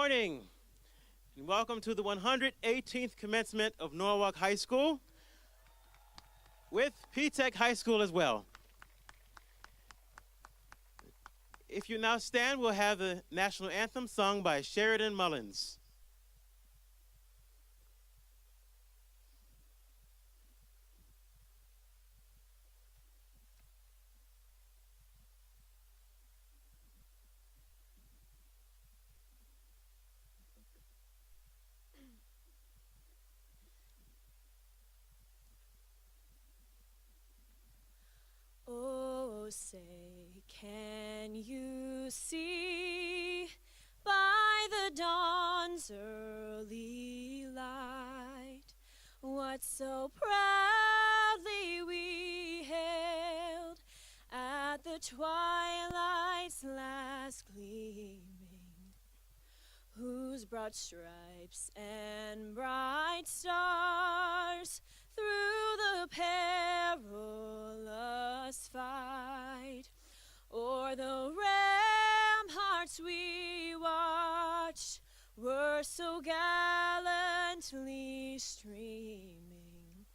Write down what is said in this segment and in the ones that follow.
morning, and welcome to the 118th commencement of Norwalk High School with P-Tech High School as well. If you now stand, we'll have the national anthem sung by Sheridan Mullins. Oh, say, can you see by the dawn's early light what so proudly we hailed at the twilight's last gleaming, whose broad stripes and bright stars through the perilous fight o'er the ramparts we watched were so gallantly streaming,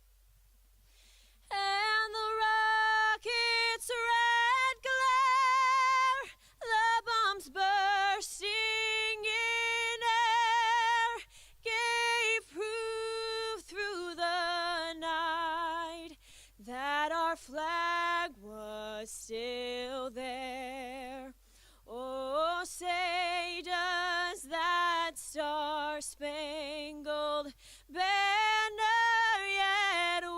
and the rocket's red glare, the bombs bursting in air, gave proof through the night that our flag was still there. Oh, say, does that star-spangled banner yet wave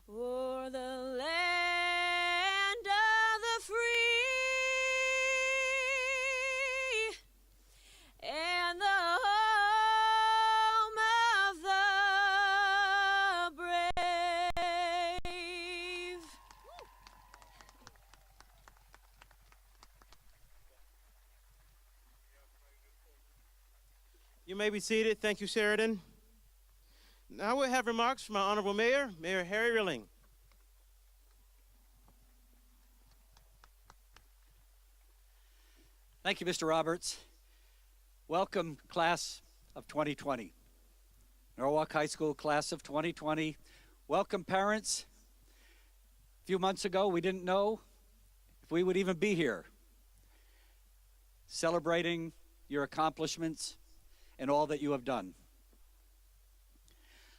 o'er the land of the free and the home of the brave? You may be seated. Thank you, Sheridan. Now we'll have remarks from our Honorable Mayor, Mayor Harry Rilling. Thank you, Mr. Roberts. Welcome, class of 2020. Norwalk High School class of 2020. Welcome, parents. A few months ago, we didn't know if we would even be here, celebrating your accomplishments and all that you have done.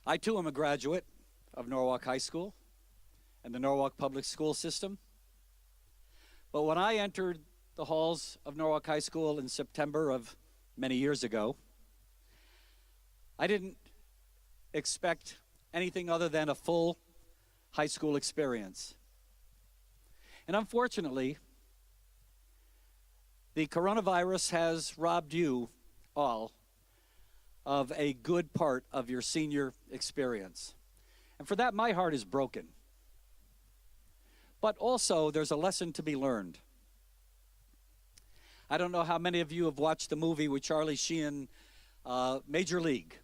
I, too, am a graduate of Norwalk High School and the Norwalk Public School System. But when I entered the halls of Norwalk High School in September of many years ago, I didn't expect anything other than a full high school experience. And unfortunately, the coronavirus has robbed you all of a good part of your senior experience. And for that, my heart is broken. But also, there's a lesson to be learned. I don't know how many of you have watched the movie with Charlie Sheen, Major League.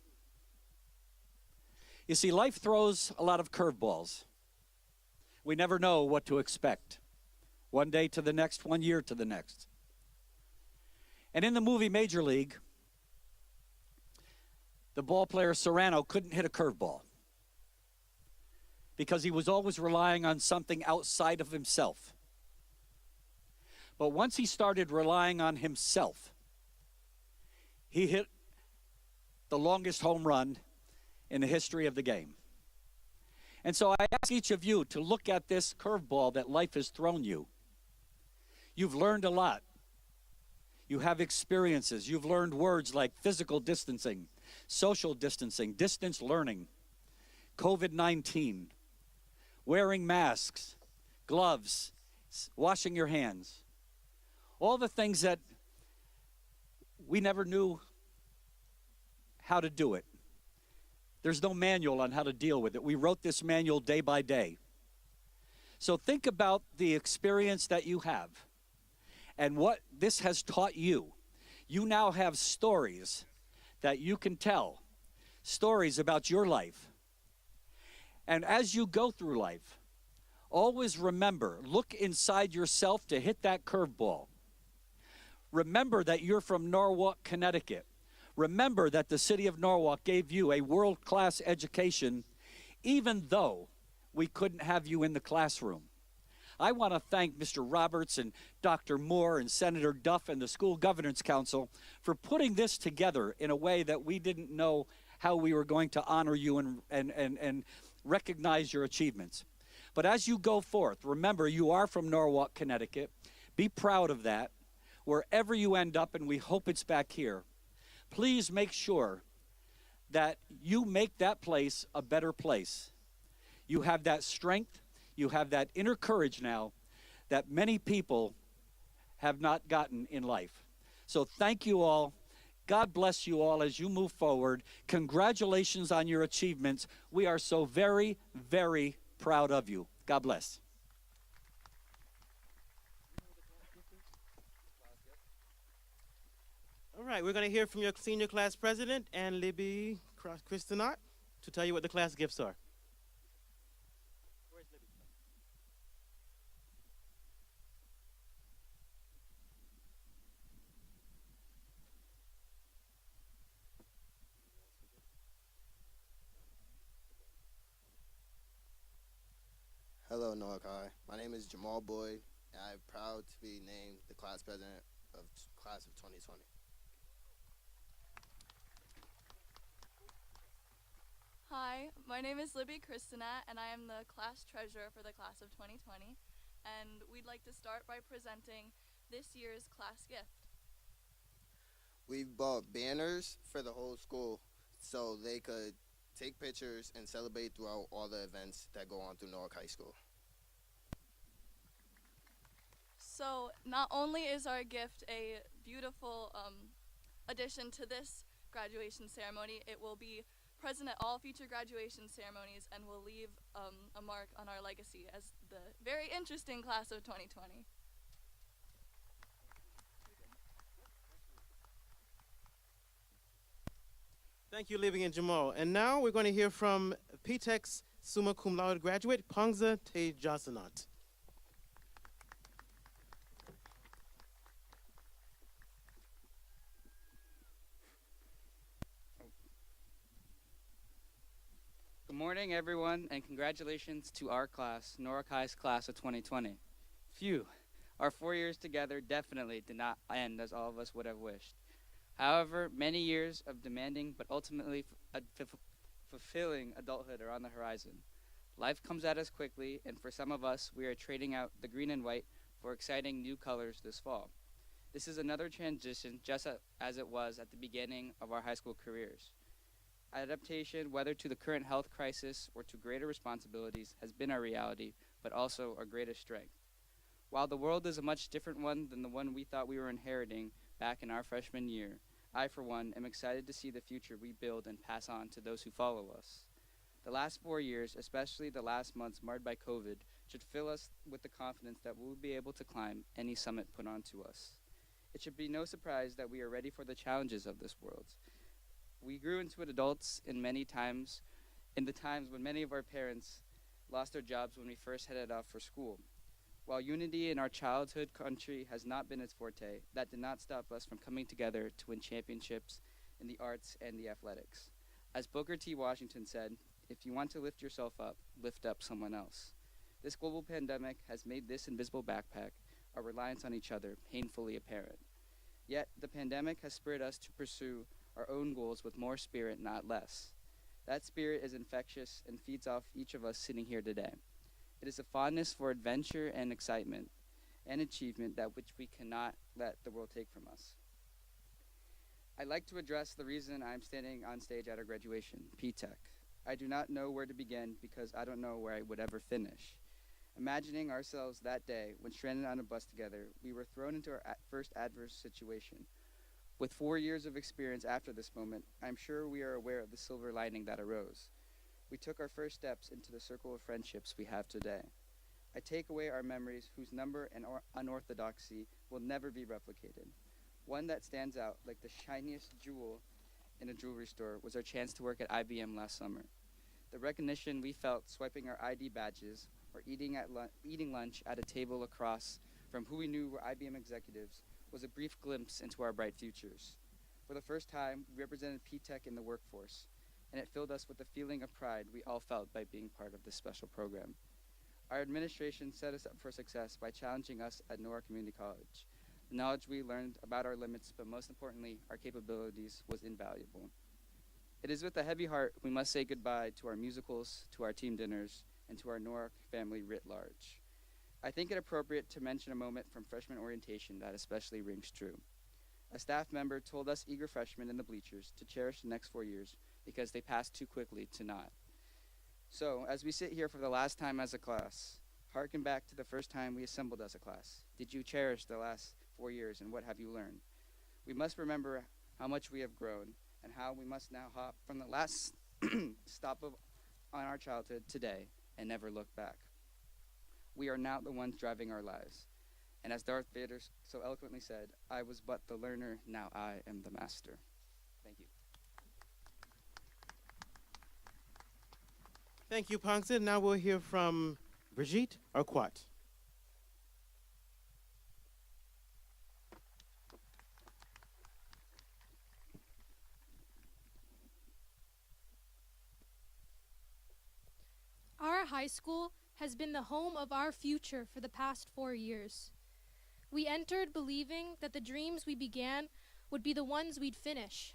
You see, life throws a lot of curveballs. We never know what to expect. One day to the next, 1 year to the next. And in the movie Major League, the ball player Serrano couldn't hit a curveball because he was always relying on something outside of himself. But once he started relying on himself, he hit the longest home run in the history of the game. And so I ask each of you to look at this curveball that life has thrown you. You've learned a lot. You have experiences. You've learned words like physical distancing, social distancing, distance learning, COVID-19, wearing masks, gloves, washing your hands. All the things that we never knew how to do it. There's no manual on how to deal with it. We wrote this manual day by day. So think about the experience that you have and what this has taught you. You now have stories that you can tell, stories about your life. And as you go through life, always remember, look inside yourself to hit that curveball. Remember that you're from Norwalk, Connecticut. Remember that the city of Norwalk gave you a world-class education, even though we couldn't have you in the classroom. I want to thank Mr. Roberts and Dr. Moore and Senator Duff and the School Governance Council for putting this together in a way that we didn't know how we were going to honor you and recognize your achievements. But as you go forth, remember you are from Norwalk, Connecticut. Be proud of that. Wherever you end up, and we hope it's back here, please make sure that you make that place a better place. You have that strength, you have that inner courage now that many people have not gotten in life. So thank you all. God bless you all as you move forward. Congratulations on your achievements. We are so very, very proud of you. God bless. All right, we're going to hear from your senior class president, Ann Libby Christenot, to tell you what the class gifts are. Where's Libby? Hello, Norwalk High. My name is Jamal Boyd, and I'm proud to be named the class president of class of 2020. Hi, my name is Libby Christenat, and I am the class treasurer for the class of 2020. And we'd like to start by presenting this year's class gift. We've bought banners for the whole school so they could take pictures and celebrate throughout all the events that go on through Norwalk High School. So not only is our gift a beautiful addition to this graduation ceremony, it will be present at all future graduation ceremonies and will leave a mark on our legacy as the very interesting class of 2020. Thank you, Libby and Jamal. And now we're going to hear from P-TECH's summa cum laude graduate, Pongza Tejasanat. Good morning, everyone, and congratulations to our class, Norwalk High's class of 2020. Phew, our 4 years together definitely did not end as all of us would have wished. However, many years of demanding but ultimately fulfilling adulthood are on the horizon. Life comes at us quickly, and for some of us, we are trading out the green and white for exciting new colors this fall. This is another transition just as it was at the beginning of our high school careers. Adaptation, whether to the current health crisis or to greater responsibilities, has been our reality, but also our greatest strength. While the world is a much different one than the one we thought we were inheriting back in our freshman year, I, for one, am excited to see the future we build and pass on to those who follow us. The last 4 years, especially the last months marred by COVID, should fill us with the confidence that we will be able to climb any summit put onto us. It should be no surprise that we are ready for the challenges of this world. We grew into adults in the times when many of our parents lost their jobs when we first headed off for school. While unity in our childhood country has not been its forte, that did not stop us from coming together to win championships in the arts and the athletics. As Booker T. Washington said, if you want to lift yourself up, lift up someone else. This global pandemic has made this invisible backpack, our reliance on each other, painfully apparent. Yet, the pandemic has spurred us to pursue our own goals with more spirit, not less. That spirit is infectious and feeds off each of us sitting here today. It is a fondness for adventure and excitement and achievement that which we cannot let the world take from us. I'd like to address the reason I'm standing on stage at our graduation, P-TECH. I do not know where to begin because I don't know where I would ever finish. Imagining ourselves that day when stranded on a bus together, we were thrown into our first adverse situation. With 4 years of experience after this moment, I'm sure we are aware of the silver lining that arose. We took our first steps into the circle of friendships we have today. I take away our memories whose number and unorthodoxy will never be replicated. One that stands out like the shiniest jewel in a jewelry store was our chance to work at IBM last summer. The recognition we felt swiping our ID badges or eating lunch at a table across from who we knew were IBM executives was a brief glimpse into our bright futures. For the first time, we represented P-Tech in the workforce, and it filled us with the feeling of pride we all felt by being part of this special program. Our administration set us up for success by challenging us at Nora Community College. The knowledge we learned about our limits, but most importantly, our capabilities, was invaluable. It is with a heavy heart we must say goodbye to our musicals, to our team dinners, and to our Nora family writ large. I think it appropriate to mention a moment from freshman orientation that especially rings true. A staff member told us eager freshmen in the bleachers to cherish the next 4 years because they passed too quickly to not. So, as we sit here for the last time as a class, hearken back to the first time we assembled as a class. Did you cherish the last 4 years, and what have you learned? We must remember how much we have grown and how we must now hop from the last stop on our childhood today and never look back. We are now the ones driving our lives. And as Darth Vader so eloquently said, I was but the learner, now I am the master. Thank you. Thank you, Pongson. Now we'll hear from Brigitte Arquat. Our high school has been the home of our future for the past 4 years. We entered believing that the dreams we began would be the ones we'd finish.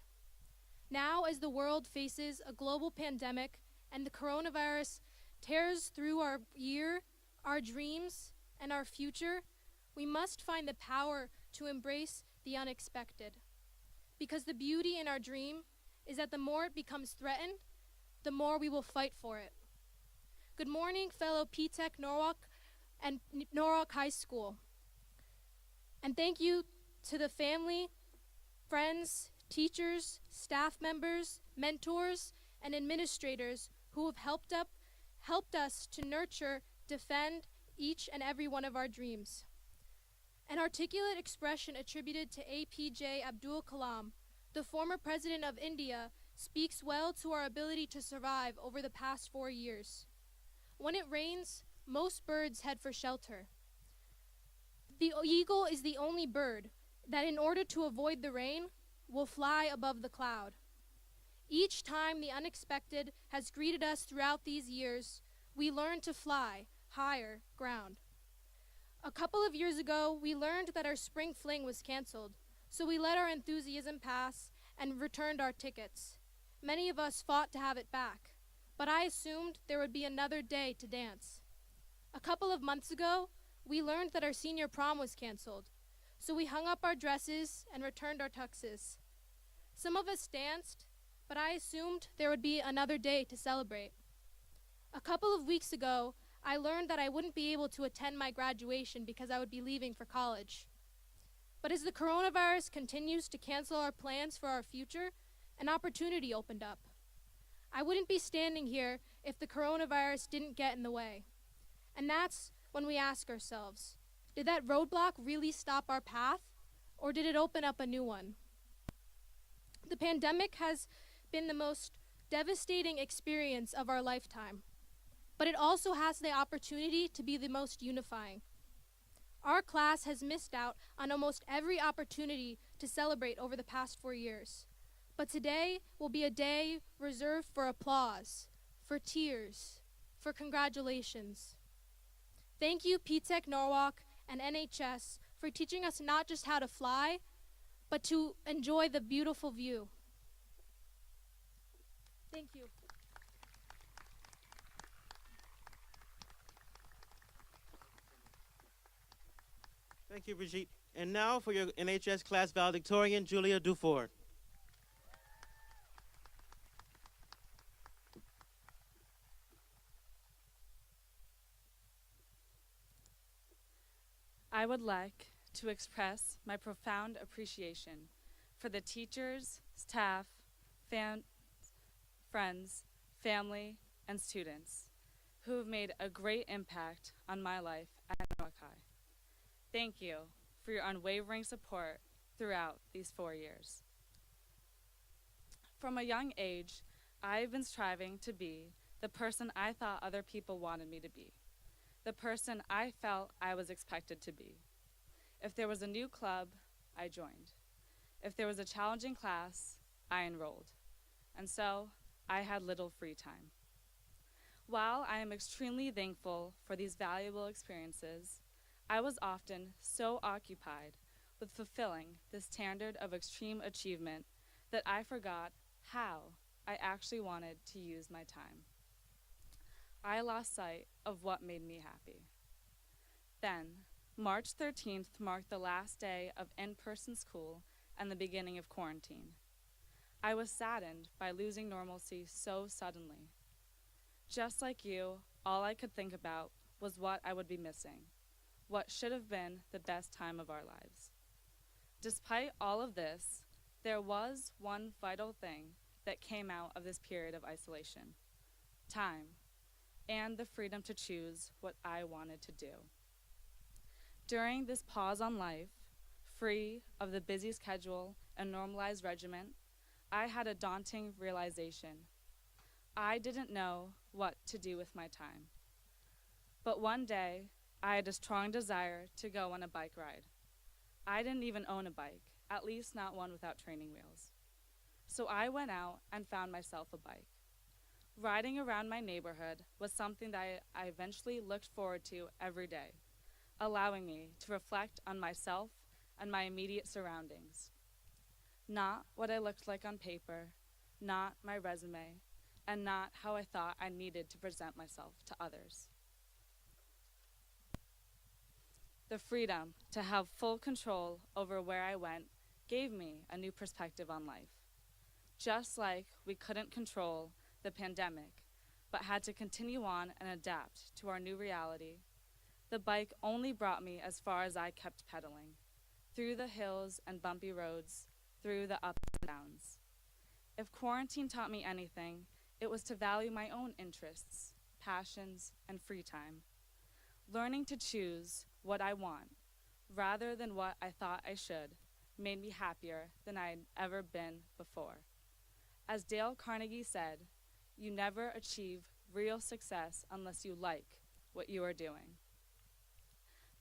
Now, as the world faces a global pandemic and the coronavirus tears through our year, our dreams, and our future, we must find the power to embrace the unexpected. Because the beauty in our dream is that the more it becomes threatened, the more we will fight for it. Good morning, fellow P-Tech Norwalk and Norwalk High School. And thank you to the family, friends, teachers, staff members, mentors, and administrators who have helped us to nurture, defend each and every one of our dreams. An articulate expression attributed to APJ Abdul Kalam, the former president of India, speaks well to our ability to survive over the past 4 years. When it rains, most birds head for shelter. The eagle is the only bird that, in order to avoid the rain, will fly above the cloud. Each time the unexpected has greeted us throughout these years, we learn to fly higher ground. A couple of years ago, we learned that our spring fling was canceled, so we let our enthusiasm pass and returned our tickets. Many of us fought to have it back, but I assumed there would be another day to dance. A couple of months ago, we learned that our senior prom was canceled, so we hung up our dresses and returned our tuxes. Some of us danced, but I assumed there would be another day to celebrate. A couple of weeks ago, I learned that I wouldn't be able to attend my graduation because I would be leaving for college. But as the coronavirus continues to cancel our plans for our future, an opportunity opened up. I wouldn't be standing here if the coronavirus didn't get in the way. And that's when we ask ourselves, did that roadblock really stop our path, or did it open up a new one? The pandemic has been the most devastating experience of our lifetime, but it also has the opportunity to be the most unifying. Our class has missed out on almost every opportunity to celebrate over the past 4 years. But today will be a day reserved for applause, for tears, for congratulations. Thank you, P-Tech Norwalk and NHS, for teaching us not just how to fly, but to enjoy the beautiful view. Thank you. Thank you, Brigitte. And now for your NHS class valedictorian, Julia Duford. I would like to express my profound appreciation for the teachers, staff, friends, family, and students who have made a great impact on my life at Norwalk High. Thank you for your unwavering support throughout these 4 years. From a young age, I've been striving to be the person I thought other people wanted me to be, the person I felt I was expected to be. If there was a new club, I joined. If there was a challenging class, I enrolled. And so, I had little free time. While I am extremely thankful for these valuable experiences, I was often so occupied with fulfilling this standard of extreme achievement that I forgot how I actually wanted to use my time. I lost sight of what made me happy. Then, March 13th marked the last day of in-person school and the beginning of quarantine. I was saddened by losing normalcy so suddenly. Just like you, all I could think about was what I would be missing, what should have been the best time of our lives. Despite all of this, there was one vital thing that came out of this period of isolation: time, and the freedom to choose what I wanted to do. During this pause on life, free of the busy schedule and normalized regimen, I had a daunting realization. I didn't know what to do with my time. But one day, I had a strong desire to go on a bike ride. I didn't even own a bike, at least not one without training wheels. So I went out and found myself a bike. Riding around my neighborhood was something that I eventually looked forward to every day, allowing me to reflect on myself and my immediate surroundings. Not what I looked like on paper, not my resume, and not how I thought I needed to present myself to others. The freedom to have full control over where I went gave me a new perspective on life. Just like we couldn't control the pandemic, but had to continue on and adapt to our new reality, the bike only brought me as far as I kept pedaling, through the hills and bumpy roads, through the ups and downs. If quarantine taught me anything, it was to value my own interests, passions, and free time. Learning to choose what I want, rather than what I thought I should, made me happier than I had ever been before. As Dale Carnegie said, you never achieve real success unless you like what you are doing.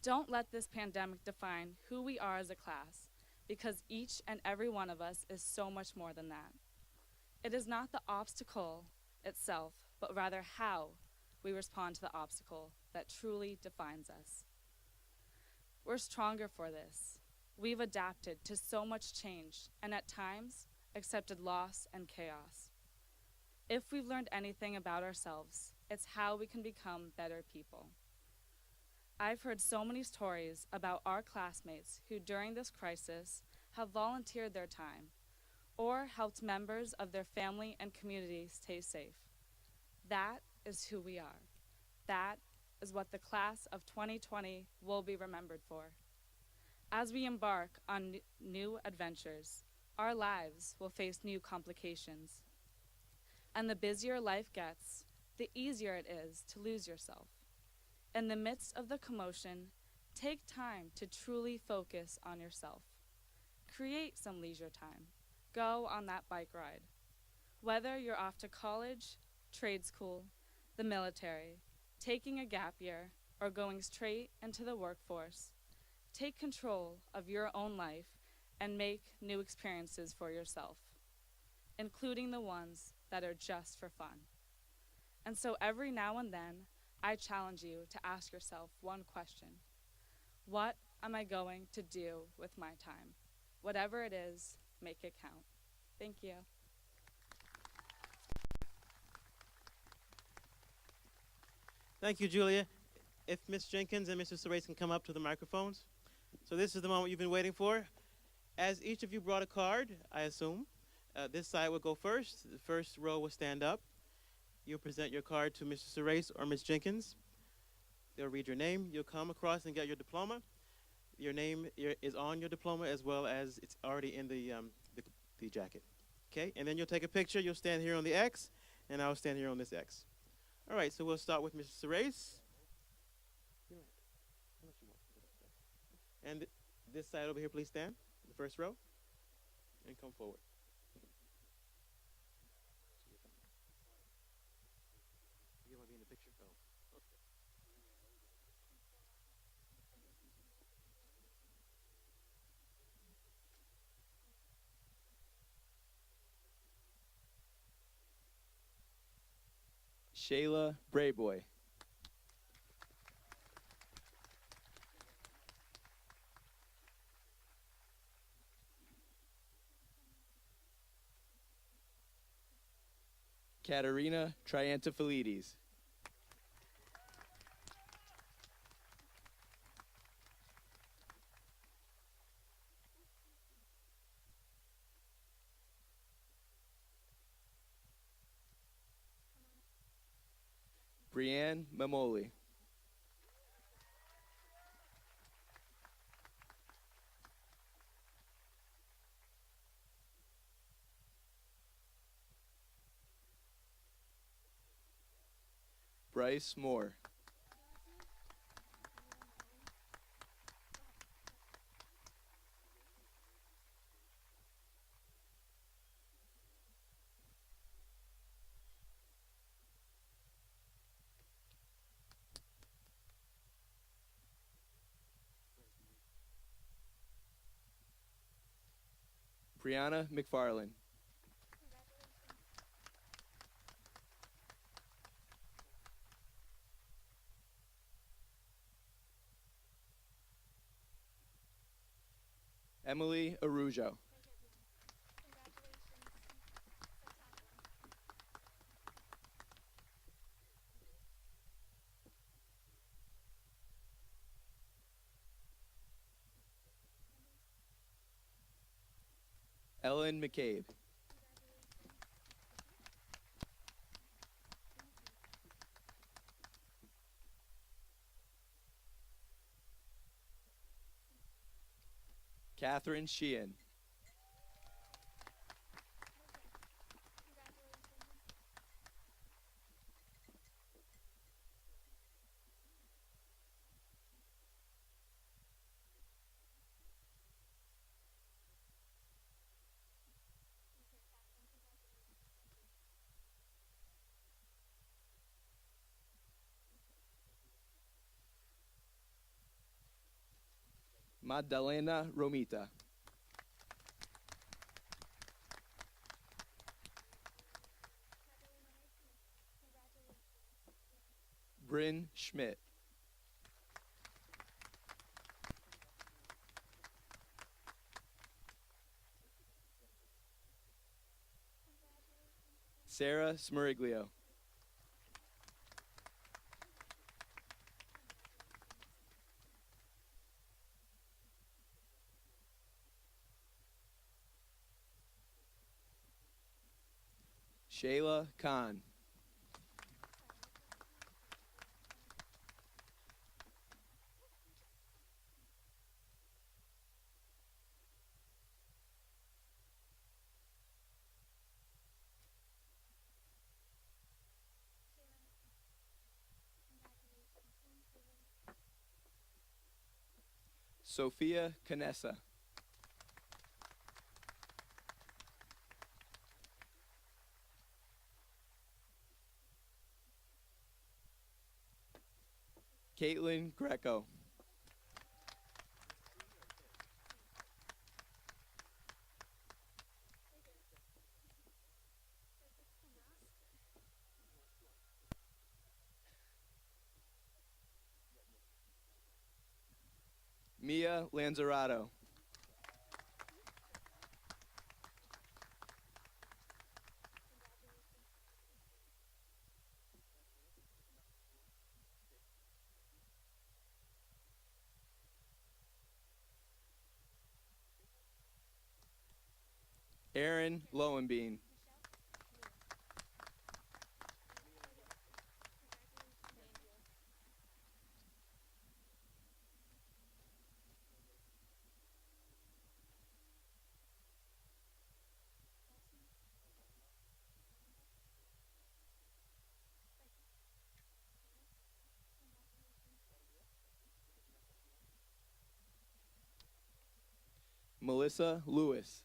Don't let this pandemic define who we are as a class, because each and every one of us is so much more than that. It is not the obstacle itself, but rather how we respond to the obstacle that truly defines us. We're stronger for this. We've adapted to so much change, and at times, accepted loss and chaos. If we've learned anything about ourselves, it's how we can become better people. I've heard so many stories about our classmates who, during this crisis, have volunteered their time or helped members of their family and community stay safe. That is who we are. That is what the class of 2020 will be remembered for. As we embark on new adventures, our lives will face new complications. And the busier life gets, the easier it is to lose yourself. In the midst of the commotion, take time to truly focus on yourself. Create some leisure time. Go on that bike ride. Whether you're off to college, trade school, the military, taking a gap year, or going straight into the workforce, take control of your own life and make new experiences for yourself, including the ones that are just for fun. And so every now and then, I challenge you to ask yourself one question. What am I going to do with my time? Whatever it is, make it count. Thank you. Thank you, Julia. If Ms. Jenkins and Mr. Serace can come up to the microphones. So this is the moment you've been waiting for. As each of you brought a card, I assume, this side will go first. The first row will stand up. You'll present your card to Mr. Serace or Ms. Jenkins. They'll read your name. You'll come across and get your diploma. Your name is on your diploma as well as it's already in the jacket. Okay, and then you'll take a picture. You'll stand here on the X, and I'll stand here on this X. All right, so we'll start with Mr. Serace. And this side over here, please stand, the first row, and come forward. You want to be in the picture? Oh, okay. Shayla Brayboy. Katerina Triantafilides. Brianne Mamoli. Bryce Moore. Brianna McFarland. Emily Arujo. Ellen McCabe. Catherine Sheehan. Magdalena Romita. Bryn Schmidt. Sarah Smeriglio. Shayla Khan. Sophia Canessa. Caitlin Greco. Mia Lanzarato. Aaron Lowenbein. Melissa Lewis.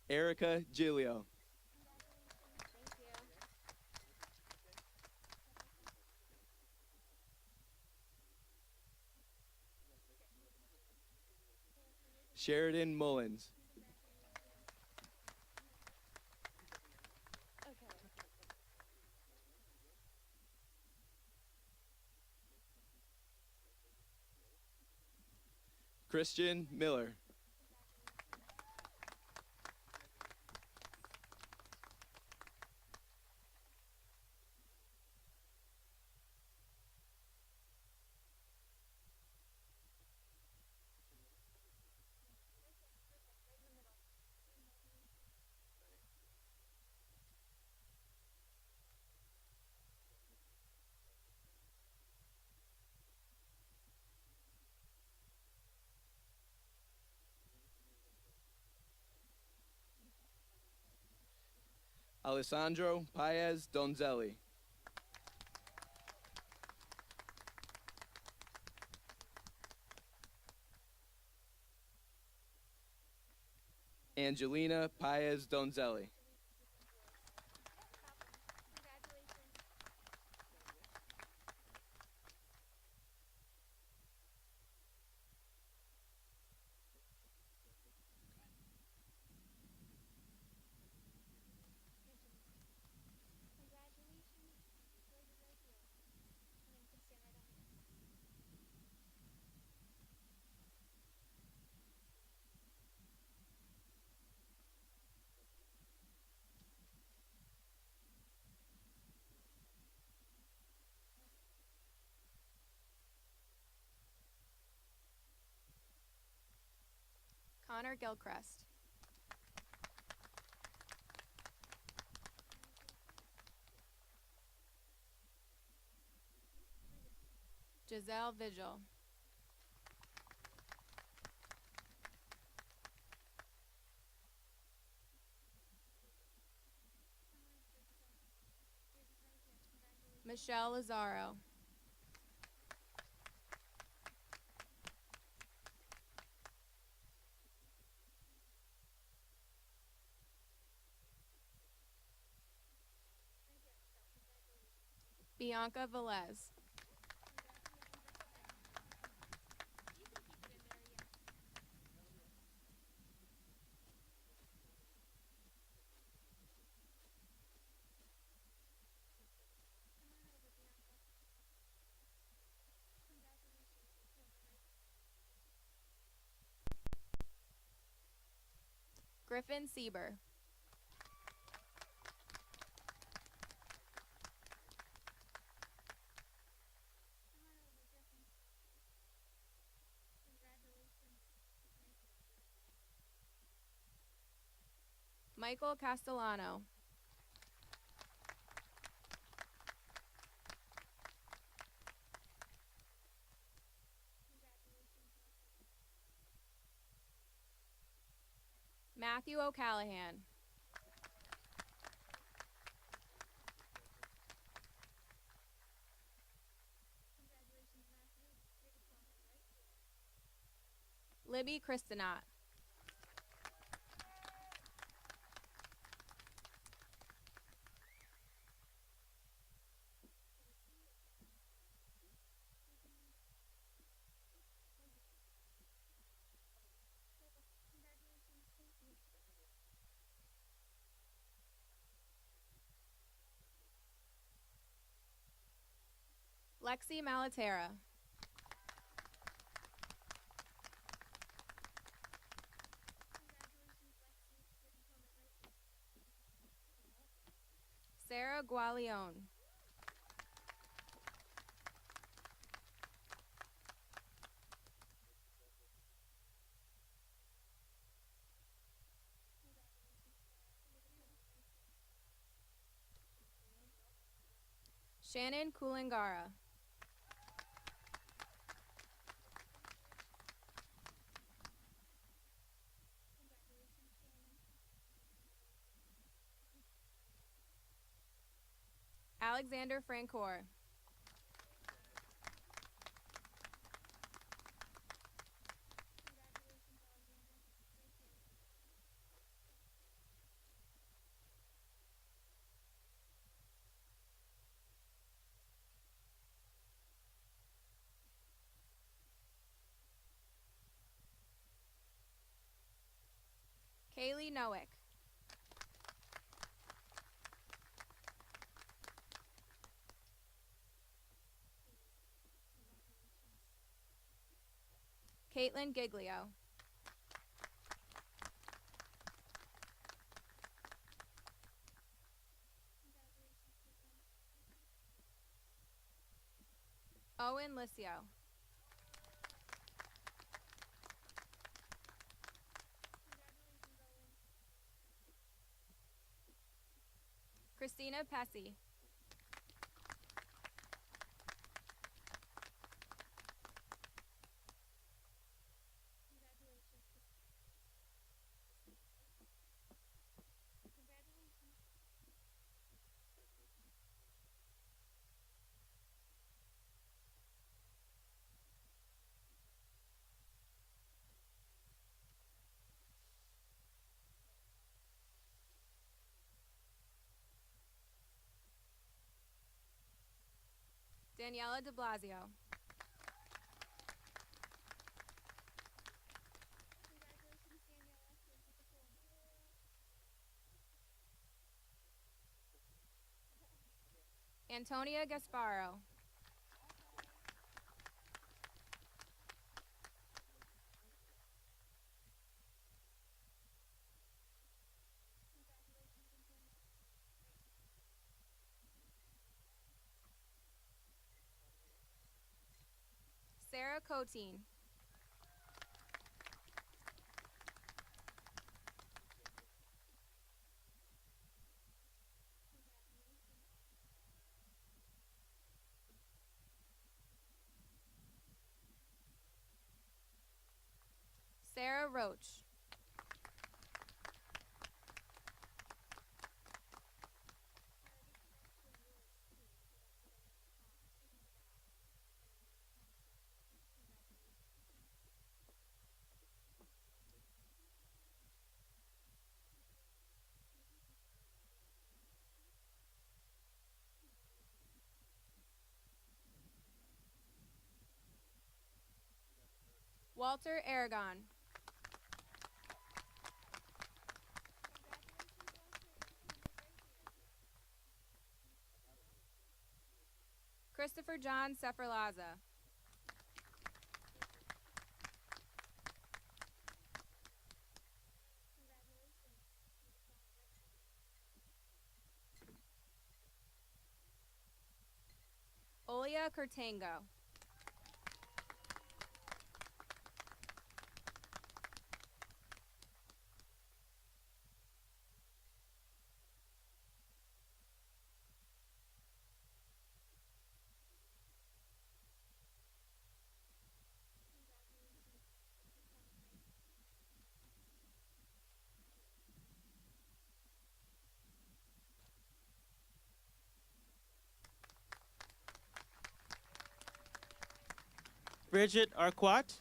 Erica Giglio. Sheridan Mullins. Christian Miller. Alessandro Paez Donzelli. Angelina Paez Donzelli. Connor Gilchrist. Giselle Vigil. Michelle Lazaro. Bianca Velez. Griffin Sieber. Michael Castellano. Matthew O'Callahan. Libby Christinat. Lexi Malaterra. Sarah Gualione. Shannon Kulangara. Alexander Francoeur. Kaylee Nowick. Caitlin Giglio. Owen Licio. Christina Pesci. Daniela de Blasio. Antonia Gasparo. Sarah Coteen. Sarah Roach. Walter Aragon. Christopher John Seferlaza. Olia Kurtango. Bridget Arquat.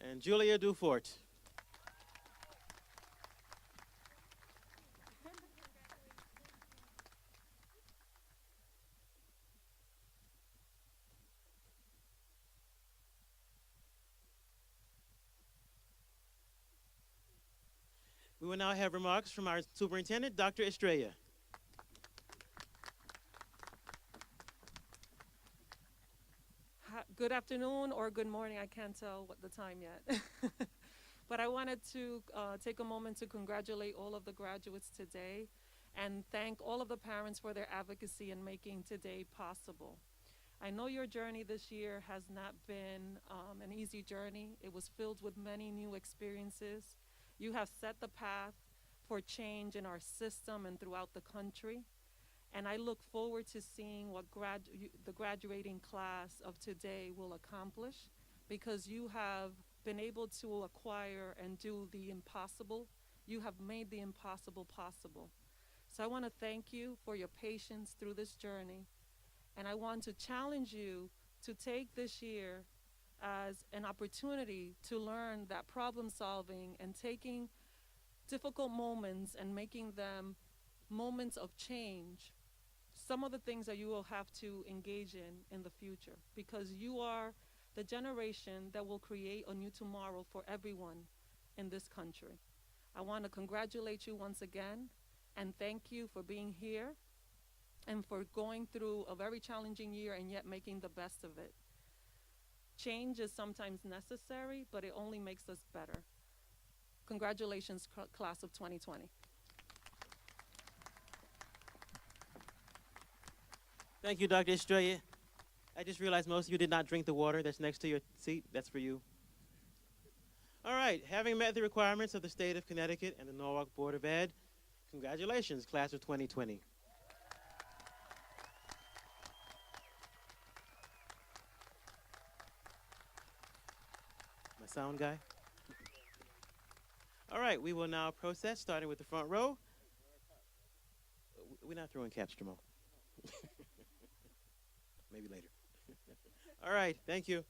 And Julia Dufort. We will now have remarks from our superintendent, Dr. Estrella. Good afternoon or good morning. I can't tell what the time yet. But I wanted to take a moment to congratulate all of the graduates today and thank all of the parents for their advocacy in making today possible. I know your journey this year has not been an easy journey. It was filled with many new experiences. You have set the path for change in our system and throughout the country. And I look forward to seeing what the graduating class of today will accomplish, because you have been able to acquire and do the impossible. You have made the impossible possible. So I want to thank you for your patience through this journey. And I want to challenge you to take this year as an opportunity to learn that problem solving and taking difficult moments and making them moments of change, some of the things that you will have to engage in the future, because you are the generation that will create a new tomorrow for everyone in this country. I want to congratulate you once again and thank you for being here and for going through a very challenging year and yet making the best of it. Change is sometimes necessary, but it only makes us better. Congratulations, class of 2020. Thank you, Dr. Estrella. I just realized most of you did not drink the water that's next to your seat. That's for you. All right, having met the requirements of the state of Connecticut and the Norwalk Board of Ed, congratulations, class of 2020. My sound guy? All right, we will now process, starting with the front row. We're not throwing caps, Jamal. Maybe later. All right, thank you.